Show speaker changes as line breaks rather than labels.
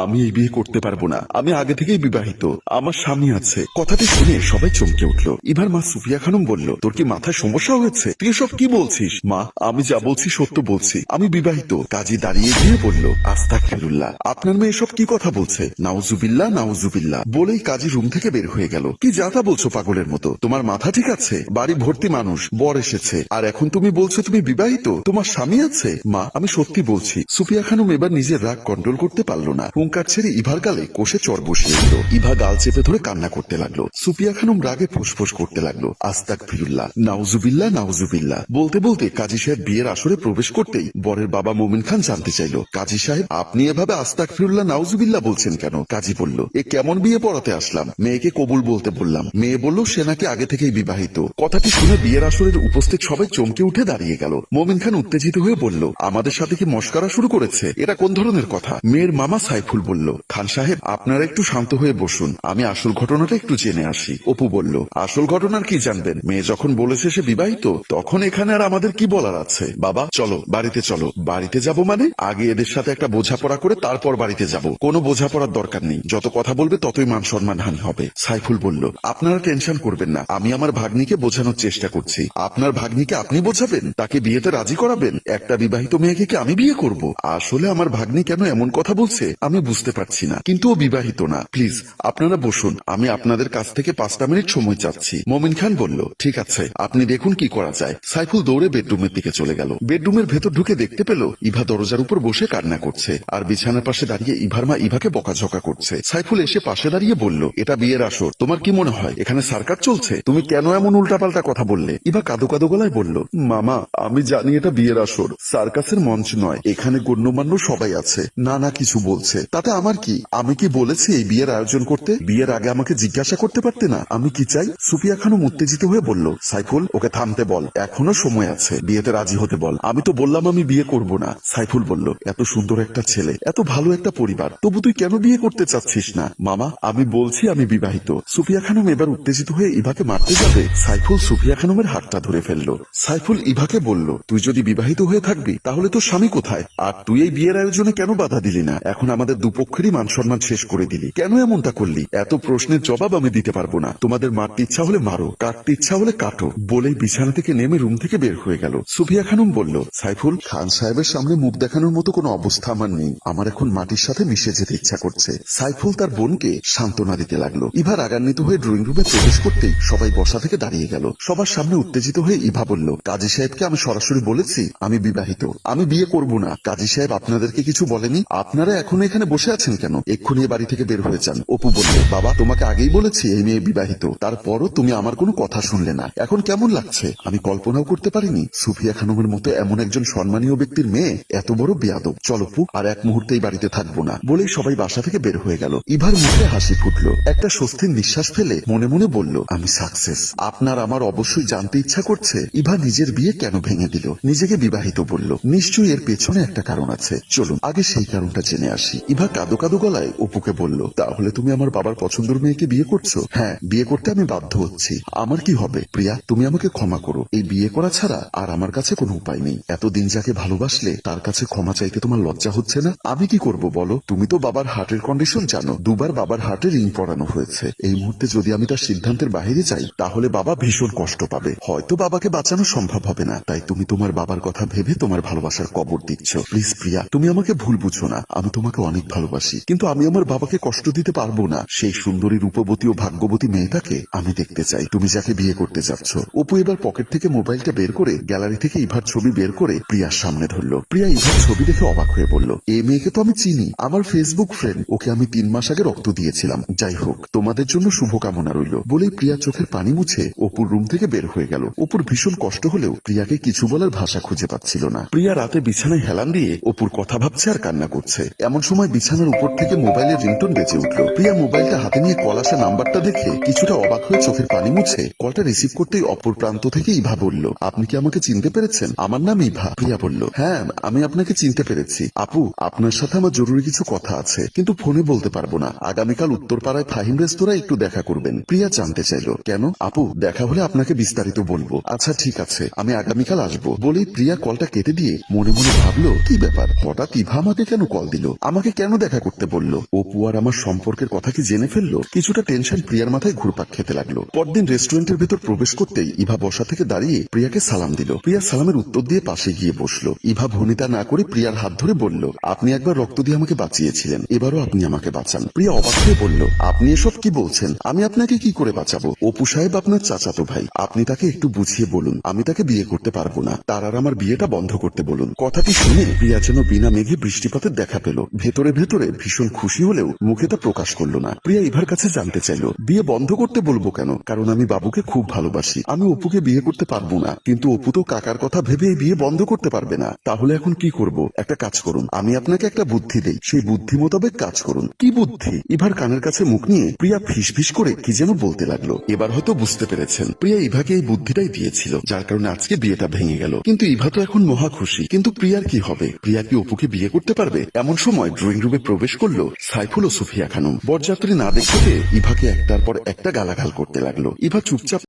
আমি এই বিয়ে করতে পারবো না, আমি আগে থেকেই বিবাহিত, আমার স্বামী আছে। কথাটি শুনে সবাই চমকে উঠলো। ইভার মা সুফিয়া খানম বলল, তোর কি মাথায় সমস্যা হয়েছে? তুই সব কি বলছিস? মা, আমি যা বলছি সত্য বলছি, আমি বিবাহিত। কাজী দাঁড়িয়ে গিয়ে বলল, আস্তাগফিরুল্লাহ, আপনার মেয়ে সব কি কথা বলছে? নাউজুবিল্লাহ নাউজুবিল্লাহ বলেই কাজী রুম থেকে বের হয়ে গেল। কি যাতা বলছো পাগলের মতো? তোমার মাথা ঠিক আছে? বাড়ি ভর্তি মানুষ, বর এসেছে, আর এখন তুমি বলছো তুমি বিবাহিত, তোমার স্বামী আছে? মা, আমি সত্যি বলছি। সুফিয়া খানম এবার নিজের রাগ কন্ট্রোল করতে পারলো না, হুঙ্কার ছেড়ে ইভার গালে কষে চড় বসিয়ে দিল। ইভা গাল চেপে ধরে কান্না করতে লাগলো। সুফিয়া খানম রাগে ফুসফুস করতে লাগলো, আস্তাগফিরুল্লাহ নাউজুবিল্লাহ নাউজুবিল্লাহ বলতে বলতে কাজী সাহেব বিয়ের আসরে প্রবেশ করতেই বরের বাবা মোমিন খান জানতে চাইল, কাজী সাহেব আপনি এভাবে আস্তাগফিরুল্লাহ নাউজুবিল্লাহ বলছেন কেন? কাজী বলল, এ কেমন বিয়ে পড়াতে আসলাম? মেয়েকে কবুল বলতে বললাম। মেয়ে বলল সে নাকি আগে থেকেই বিবাহিত। কথাটি শুনে বিয়ের আসরের উপস্থিত সবাই চমকে উঠে দাঁড়িয়ে গেল। মোমিন খান উত্তেজিত হয়ে বলল, আমাদের সাথে কি মশকরা শুরু করেছে? এটা কোন ধরনের কথা? মেয়ের মামা সাইফুল বলল, খান সাহেব আপনারা একটু শান্ত হয়ে বসুন, আমি আসল ঘটনাটা একটু জেনে আসি। অপু বলল, আসল ঘটনার কি জানবেন? মেয়ে যখন বলেছে সে বিবাহিত, তখন এখানে আর আমাদের কি বলার আছে? বাবা চলো বাড়িতে চলো। বাড়িতে যাব মানে? আগে এদের সাথে একটা বোঝাপড়া করে তারপর বাড়িতে যাব। কোনো বোঝাপড়ার দরকার নেই, যত কথা বলবে ততই মান সম্মান হানি হবে। সাইফুল বলল, আপনারা টেনশন করবেন না, আমি আমার ভাগ্নিকে বোঝানোর চেষ্টা করছি। আপনার ভাগ্নিকে আপনি বোঝাবেন? তাকে বিয়েতে রাজি করাবেন? একটা বিবাহিত মেয়েকে কি আমি বিয়ে করব? আসলে আমার ভাগ্নি কেন এমন কথা বলছে আমি বুঝতে পারছি না, কিন্তু ও বিবাহিত না। প্লিজ আপনারা বসুন, আমি আপনাদের কাছ থেকে 5টা মিনিট সময় চাচ্ছি। মোমিন খান বলল, ঠিক আছে, আপনি দেখুন কি করা যায়। সাইফুল দৌড়ে বেডরুমের দিকে চলে গেল। বেডরুমের ভেতর ঢুকে দেখতে পেল ইভা দরজার উপর বসে কান্না করছে, আর বিছানার পাশে দাঁড়িয়ে ইভার মা ইভাকে বকাঝকা করছে। সাইফুল এসে পাশে দাঁড়িয়ে বলল, এটা বিয়ের আসর, তোমার কি মনে হয় এখানে সার্কাস চলছে? তুমি কেন এমন উল্টাপাল্টা কথা বললে? ইভা কাঁদো কাঁদো গলায় বলল, মামা আমি জানি এটা বিয়ের আসর, সার্কাসের মঞ্চ নয়, এখানে গণ্যমান্য সবাই আছে। না না কিছু বলছে, তাতে আমার কি? আমি কি বলেছি এই বিয়ের আয়োজন করতে? বিয়ের আগে আমাকে জিজ্ঞাসা করতে পারতে না আমি কি চাই? সুফিয়া খানম উত্তেজিত হয়ে বলল, সাইফুল ওকে থামতে বল, এখনো সময় আছে, বিয়েতে রাজি হতে বল। আমি তো বললাম আমি বিয়ে করব না। সাইফুল বলল, এত সুন্দর একটা ছেলে, এত ভালো একটা পরিবার, তবু তুই কেন বিয়ে করতে চাচ্ছিস না? মামা আমি বলছি আমি বিবাহিত। সুফিয়া খানম এবার উত্তেজিত হয়ে ইভাকে মারতে যাবে, সাইফুল সুফিয়া খানমের হাতটা ধরে ফেলল। সাইফুল ইভাকে বলল, তুই যদি বিবাহিত হয়ে থাকবি তাহলে তোর স্বামী কোথায়? আর তুই এই বিয়ের আয়োজনে কেন বাধা দিলি না? এখন আমাদের দুপক্ষেরই মান সম্মান শেষ করে দিলি, কেন এমনটা করলি? এত প্রশ্নের জবাব আমি দিতে পারবো না, তোমাদের মারতে ইচ্ছা হলে মারো, কাটতে ইচ্ছা হলে কাটো বলেই বিছানা থেকে নেমে রুম থেকে বের হয়ে গেল। সুফিয়া খানম বলল, সাইফুল খান সাহেবের সামনে মুখ দেখানোর মতো কোনো অবস্থা আমার নেই, আমার এখন মাটির সাথে মিশে যেতে ইচ্ছা করছে। সাইফুল তার বোনকে সান্ত্বনা দিতে লাগলো। ইভা রাগান্বিত হয়ে ড্রয়িং রুমে প্রবেশ করতেই সবাই বসা থেকে দাঁড়িয়ে গেল। সবার সামনে উত্তেজিত হয়ে ইভা বলল, কাজী সাহেবকে আমি সরাসরি বলেছি আমি বিবাহিত, আমি বিয়ে করব না। কাজী সাহেব আপনাদেরকে কিছু বলেনি? আপনারা এখনো এখানে বসে আছেন কেন? এক্ষুনি এ বাড়ি থেকে বের হয়ে যান। অপু বলল, বাবা তোমাকে আগেই বলেছি এই মেয়ে বিবাহিত, তারপরও তুমি আমার কোনো কথা শুনলে না, এখন কেমন লাগছে? আমি কল্পনাও করতে পারিনি সুফিয়া খানমের মতো এমন একজন সম্মানীয় ব্যক্তির মেয়ে এত বড় বেয়াদব। চলো পু, আর এক মুহূর্তেই বাড়িতে থাকবো না বলেই সবাই বাসা থেকে বের হয়ে গেল। ইভার মুখে হাসি ফুটলো, একটা স্বস্তির নিঃশ্বাস ফেলে মনে মনে বলল, আমি সাকসেস। আপনার আমার অবশ্যই জানতে ইচ্ছা করছে ইভা নিজের বিয়ে কেন ভেঙে দিল, নিজেকে বিবাহিত বলল। নিশ্চয়ই এর পেছনে একটা কারণ আছে, চলুন আগে সেই কারণটা জেনে আসি। ইভা কাঁদো কাঁদো গলায় অপুকে বলল, তাহলে তুমি আমার বাবার পছন্দের মেয়েকে বিয়ে করছো? হ্যাঁ, বিয়ে করতে আমি বাধ্য হচ্ছি। আমার কি হবে? প্রিয়া তুমি আমাকে ক্ষমা করো, এই বিয়ে করা ছাড়া আর আমার কাছে কোনো উপায় নেই। এতদিন যাকে ভালোবাসলে তার কাছে ক্ষমা চাইতে তোমার লজ্জা হচ্ছে না? আমি কি করব বলো? তুমি তো বাবার হার্টের কন্ডিশন জানো, দুবার বাবার হার্টে রিং পরানো হয়েছে। এই মুহূর্তে যদি আমি তার সিদ্ধান্তের বাইরে যাই তাহলে বাবা ভীষণ কষ্ট পাবে, হয়তো বাবাকে বাঁচানো সম্ভব হবে না। তাই তুমি তোমার বাবার কথা ভেবে তোমার ভালোবাসার কবর দিচ্ছ। প্লিজ প্রিয়া তুমি আমাকে ভুল বুঝো না, আমি তোমাকে অনেক ভালোবাসি, কিন্তু আমি আমার বাবাকে কষ্ট দিতে পারবো না। সেই সুন্দরী রূপবতী ও ভাগ্যবতী মেয়েটাকে আমি দেখতে চাই, তুমি যাকে বিয়ে করতে যাচ্ছ। অপু এবার পকেট থেকে মোবাইলটা বের করে গ্যালারি থেকে ইভার ছবি বের করে প্রিয়ার সামনে ধরলো। প্রিয়া ইভার ছবি দেখে অবাক হয়ে বলল, এই মেয়েকে তো আমি চিনি, আমার ফেসবুক ফ্রেন্ড, ওকে আমি 3 মাস আগে রক্ত দিয়েছিলাম। যাই হোক তোমাদের জন্য শুভকামনা রইল বলেই প্রিয়া চোখের পানি মুছে অপুর রুম থেকে বের হয়ে গেল। অপুর ভীষণ কষ্ট হলেও প্রিয়াকে কিছু বলার ভাষা খুঁজে পাচ্ছিল না। প্রিয়া রাতে বিছানায় হেলান দিয়ে অপুর কথা ভাবছে আর কান্না করছে। এমন সময় বিছানার উপর থেকে মোবাইলের রিংটোন বেজে উঠল। প্রিয়া মোবাইলটা হাতে নিয়ে কল আসা নাম্বারটা দেখে কিছুটা অবাক হয়ে চোখের পানি মুছে কলটা রিসিভ করতেই অপর প্রান্ত থেকে ইভা বলল, আপনি কি আমাকে চিনতে পেরেছেন? আমার নাম ইভা। প্রিয়া বলল, হ্যাঁ আমি আপনাকে চিনতে পেরেছি। আপু আপনার সাথে আমার জরুরি কিছু কথা আছে, কিন্তু ফোনে বলতে পারবো না। আগামীকাল উত্তরপাড়ায় ফাহিম রেস্তোরাঁ একটু দেখা করবেন। প্রিয়া জানতে চাইল, কেন? আপু দেখা হলে আপনাকে বিস্তারিত বলবো। আচ্ছা ঠিক আছে, আমি আগামীকাল আসবো বলেই প্রিয়া কলটা কেটে দিয়ে মনে মনে ভাবলো, কি ব্যাপার হঠাৎ ইভা আমাকে কেন কল দিল? আমাকে কেন দেখা করতে বলল? অপু আর আমার সম্পর্কের কথা কি জেনে ফেললো? কিছুটা টেনশন প্রিয়ার মাথায় ঘুরপাক খেতে লাগলো। পরদিন রেস্টুরেন্টের ভেতর প্রবেশ করতেই ইভা বসা থেকে দাঁড়িয়ে প্রিয়াকে সালাম দিল। প্রিয়া সালামের উত্তর দিয়ে পাশে গিয়ে বসলো। ইভা ভনিতা না করে প্রিয়ার হাত ধরে বলল, আপনি একবার রক্ত দিয়ে আমাকে বাঁচিয়েছিলেন, এবারও আপনি আমাকে বাঁচান। প্রিয়া অবাক হয়ে বলল, আপনি এসব কি বলছেন? আমি আপনাকে কি করে বাঁচাবো? অপু সাহেব আপনার চাচাতো ভাই, আপনি তাকে একটু বুঝিয়ে বলুন আমি তাকে বিয়ে করতে পারবো না, তার আর আমার বিয়েটা বন্ধ করতে বলুন। কথাটি শুনে প্রিয়া যেন বিনা মেঘে বৃষ্টিপাতের দেখা পেল। ভেতরে ভেতরে ভীষণ খুশি হলেও মুখে তা প্রকাশ করলো না। প্রিয়া ইভার কাছে জানতে চাইলো, বিয়ে বন্ধ করতে বলবো কেন? কারণ আমি বাবুকে খুব ভালোবাসি, আমি অপুকে বিয়ে করতে পারবো না। কিন্তু অপু তো কাকার কথা ভেবে এই বিয়ে বন্ধ করতে পারবে না। তাহলে এখন কি করব? একটা কাজ করুন, আমি আপনাকে একটা বুদ্ধি দেই, সেই বুদ্ধি মোতাবেক কাজ করুন। কি বুদ্ধি? ইভার কানের কাছে মুখ নিয়ে প্রিয়া ফিস ফিস করে কি যেন বলতে লাগলো। এবার হয়তো বুঝতে পেরেছেন, প্রিয়া ইভাকে এই বুদ্ধিটাই দিয়েছিল, যার কারণে আজকে বিয়েটা ভেঙে গেল। কিন্তু ইভা তো এখন মহা খুশি। কিন্তু প্রিয়ার কি হবে? প্রিয়া কি অপুকে বিয়ে করতে পারবে? এমন সময় ড্রয়িং রুমে প্রবেশ করলো সাইফুল ও সুফিয়া খানম। বরযাত্রী না দেখতে পেয়ে ইভাকে একটার পর একটা গালাগাল করতে লাগলো। ইভা চুপচাপ